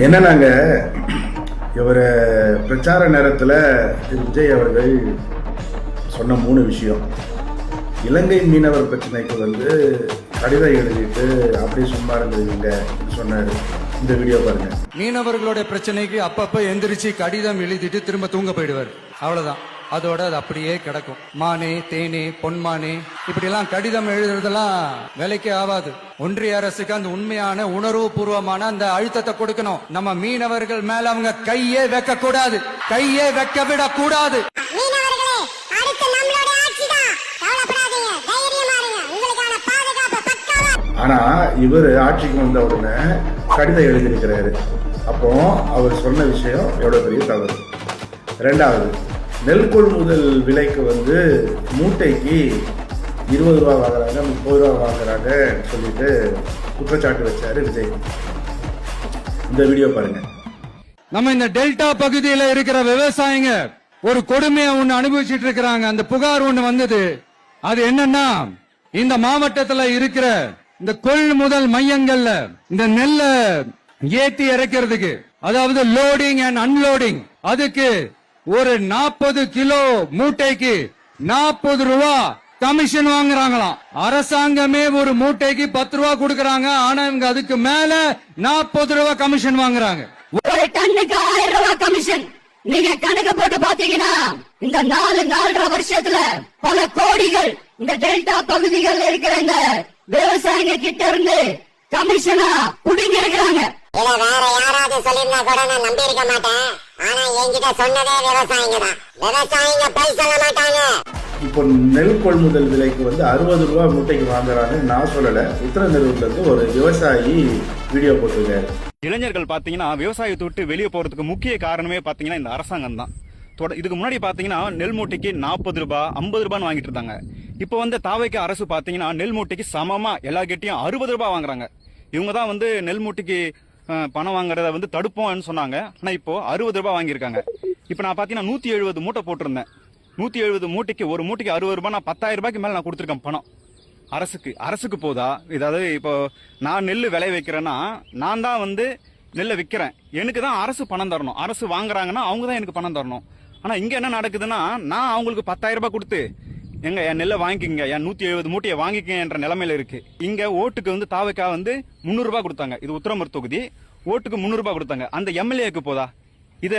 என்னன்னாங்க, இவர் பிரச்சார நேரத்தில் விஜய் அவர்கள் சொன்ன 3 விஷயம். இலங்கை மீனவர் பிரச்சனைக்கு கடிதம் எழுதிட்டு அப்படியே சும்மா இருந்ததுங்க சொன்னார். இந்த வீடியோ பாருங்க. மீனவர்களுடைய பிரச்சனைக்கு அப்பப்ப எந்திரிச்சு கடிதம் எழுதிட்டு திரும்ப தூங்க போயிடுவார். அவ்வளவுதான். அதோட அது அப்படியே கிடக்கும். மானே தேனே பொன்மானே இப்படி எல்லாம் கடிதம் எழுதுறதெல்லாம் வேலைக்கே ஆகாது. ஒன்றிய அரசுக்கு அந்த உண்மையான உணர்வு பூர்வமான அந்த அழுத்தத்தை கொடுக்கணும். நம்ம மீனவர்கள் மேல அவங்க கையே வைக்க கூடாது, கையே வைக்க விட கூடாது. ஆனா இவர் ஆட்சிக்கு வந்த உடனே கடிதம் எழுதியிருக்கிறாரு. அப்போ அவர் சொன்ன விஷயம் எவ்வளவு பெரிய தவறு. 2வது, நெல் கொள்முதல் விலைக்கு மூட்டைக்கு 20 ரூபா வாங்குறாங்க, 30 ரூபா வாங்குறாங்க சொல்லிட்டு குற்றச்சாட்டு வச்சாரு விஜய். இந்த வீடியோ பாருங்க. நம்ம இந்த டெல்டா பகுதியில இருக்கிற விவசாயிங்க ஒரு கொடுமையை ஒண்ணு அனுபவிச்சுட்டு இருக்கிறாங்க. அந்த புகார் ஒண்ணு வந்தது. அது என்னன்னா, இந்த மாவட்டத்துல இருக்கிற இந்த கொள்முதல் மையங்கள்ல இந்த நெல்ல ஏத்தி இறக்கிறதுக்கு, அதாவது லோடிங் அண்ட் அன்லோடிங், அதுக்கு ஒரு 40 கிலோ மூட்டைக்கு 40 ரூபா கமிஷன் வாங்குறாங்களாம். அரசாங்கமே ஒரு மூட்டைக்கு 10 ரூபா கொடுக்கறாங்க. ஆனா இவங்க அதுக்கு மேல 40 ரூபா கமிஷன் வாங்குறாங்க. ஒரு டன்னுக்கு 1000 ரூபாய் கமிஷன். நீங்க கணக்கு போட்டு பாத்தீங்கன்னா இந்த 4-4.5 வருஷத்துல பல கோடிகள் இந்த டெல்டா பகுதிகள் இருக்கிற இந்த விவசாயிங்க கிட்ட இருந்து கமிஷனா புடிங்கி இருக்கிறாங்க. இத வேற யாராவது சொல்லிருந்தா கூட நான் நம்பி இருக்க மாட்டேன். ஆனா என்கிட்ட சொன்னதே விவசாயிங்க தான். விவசாயிங்க போய் சொல்ல மாட்டாங்க. இப்போ நெல் கொள்முதல் விலைக்கு 60 ரூபா மூட்டைக்கு வாங்குறாங்க. நான் சொல்லல, உத்தரநெல்லூர்ல இருந்து ஒரு விவசாயி வீடியோ போட்டிருக்காரு. இளைஞர்கள் பாத்தீங்கன்னா விவசாயத்தை விட்டு வெளியே போறதுக்கு முக்கிய காரணமே பாத்தீங்கன்னா இந்த அரசாங்கம் தான். இதுக்கு முன்னாடி பாத்தீங்கன்னா நெல் மூட்டைக்கு 40 ரூபாய் 50 ரூபான்னு வாங்கிட்டு இருந்தாங்க. இப்போ தாவைக்கு அரசு பாத்தீங்கன்னா நெல் மூட்டைக்கு சமமா எல்லா கிட்டையும் 60 ரூபாய் வாங்குறாங்க. இவங்க தான் நெல் மூட்டைக்கு பணம் வாங்குறத தடுப்போம்னு சொன்னாங்க. ஆனா இப்போ 60 ரூபாய் வாங்கியிருக்காங்க. இப்போ நான் பாத்தீங்கன்னா 170 மூட்டை போட்டிருந்தேன். 170 மூட்டைக்கு ஒரு மூட்டைக்கு 60 ரூபாய், நான் 10,000 ரூபாய்க்கு மேல நான் கொடுத்துருக்கேன் பணம். அரசுக்கு போதா? இதாவது இப்போ நான் நெல் விளை வைக்கிறேன்னா நான் தான் நெல்லை விற்கிறேன். எனக்கு தான் அரசு பணம் தரணும். அரசு வாங்குறாங்கன்னா அவங்க தான் எனக்கு பணம் தரணும். ஆனா இங்க என்ன நடக்குதுன்னா, நான் அவங்களுக்கு 10,000 ரூபாய் கொடுத்து என் நெல்லை வாங்கிக்கங்க, என் 170 மூட்டையை வாங்கிக்கங்க என்ற நிலைமையில இருக்கு. இங்க ஓட்டுக்கு தாவைக்கா 300 ரூபாய் கொடுத்தாங்க. இது உத்தரமர் தொகுதி. ஓட்டுக்கு 300 ரூபாய் கொடுத்தாங்க. அந்த எம்எல்ஏக்கு போதா? இத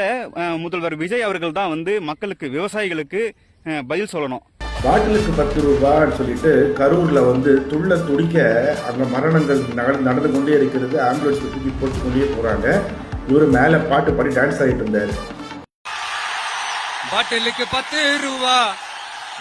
முதல்வர் விஜய் அவர்கள் தான் மக்களுக்கு, விவசாயிகளுக்கு பதில் சொல்லணும். பாட்டிலுக்கு 10 ரூபான்னு சொல்லிட்டு கரூர்ல துள்ள துடிக்க அங்க மரணங்கள் நடந்து கொண்டே இருக்கிறது. ஆம்புலன்ஸ் தூக்கி போட்டு கொண்டே போறாங்க. இவரு மேல பாட்டு பாடி டான்ஸ் ஆகிட்டு இருந்தாரு. பாட்டிலுக்கு 10 ரூபா,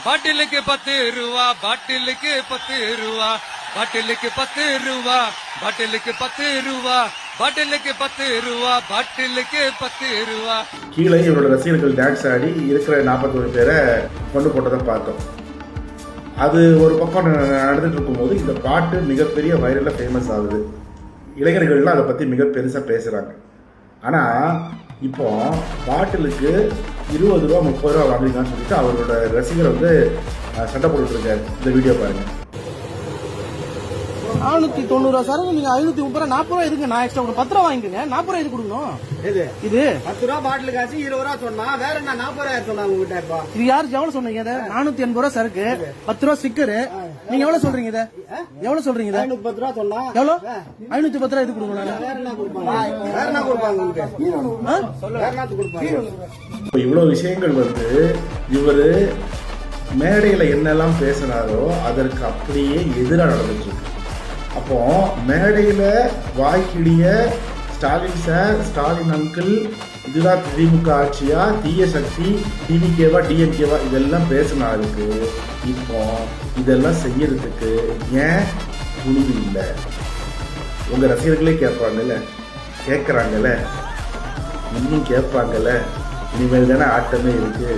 பாட்டிலுக்கு 10 ரூபா, பாட்டிலுக்கு 10 ரூபா, பாட்டிலுக்கு 10 ரூபா, பாட்டிலுக்கு 10 ரூபா, பாட்டிலுக்கு 10 ரூபா, பாட்டிலுக்கு 10 ரூபா. கீழே இவரோட ரசிகர்கள் டான்ஸ் ஆடி இருக்கிற 41 பேரை கொண்டு போட்டதை பார்த்தோம். அது ஒரு பக்கம் நடந்துட்டு இருக்கும்போது இந்த பாட்டு மிகப்பெரிய வைரல்ல ஃபேமஸ் ஆகுது. இளைஞர்கள்லாம் அதை பத்தி மிக பெருசா பேசுறாங்க. ஆனா இப்போ பாட்டிலுக்கு 20 ரூபா 30 ரூபா வாங்குறீங்கன்னு சொல்லிட்டு அவரோட ரசிகர் சண்டை போட்டுட்டு இருக்காரு. இந்த வீடியோ பாருங்க. 490 ரூபா சார், நீங்க 530 ரூபா 40 ரூபா எதுக்கு? நான் எக்ஸ்ட்ரா 10 ரூபா வாங்கிக்கோங்க. 40 ரூபா எது கொடுக்கணும்? இது 10 ரூபா பாட்டில் காசு 20 ரூபா சொன்னா வேற என்ன 40 ரூபா சொன்னாங்க உங்ககிட்ட. இப்ப இது யாரு எவ்வளவு சொன்னீங்க? 480 ரூபா சருக்கு, 10 ரூபா ஸ்டிக்கரு. நீங்க எவ்வளவு சொல்றீங்க? இத எவ்வளவு சொல்றீங்க? 510 ரூபா சொன்னா எவ்வளவு? 510 ரூபா எது கொடுக்கணும்? வேற என்ன கொடுப்பாங்க? வேற என்ன கொடுப்பாங்க உங்களுக்கு? வேற என்ன கொடுப்பாங்க? இவ்வளவு விஷயங்கள் இவரு மேடையில என்னெல்லாம் பேசினாரோ அதற்கு அப்படியே எதிராக நடந்துச்சு. அப்போ மேடையில வாய்க்கிடிய ஸ்டாலின் சார், ஸ்டாலின் அங்கிள், இதுதான் திமுக ஆட்சியா, தீய சக்தி, டிவிகேவா டிஎம்கேவா, இதெல்லாம் பேசினாருக்கு இப்போ இதெல்லாம் செய்யறதுக்கு ஏன் துணிவு இல்லை? உங்க ரசிகர்களே கேட்கறாங்கல்ல, இன்னும் கேட்பாங்கல்ல. இனிமேல் தானே ஆட்டமே இருக்கு.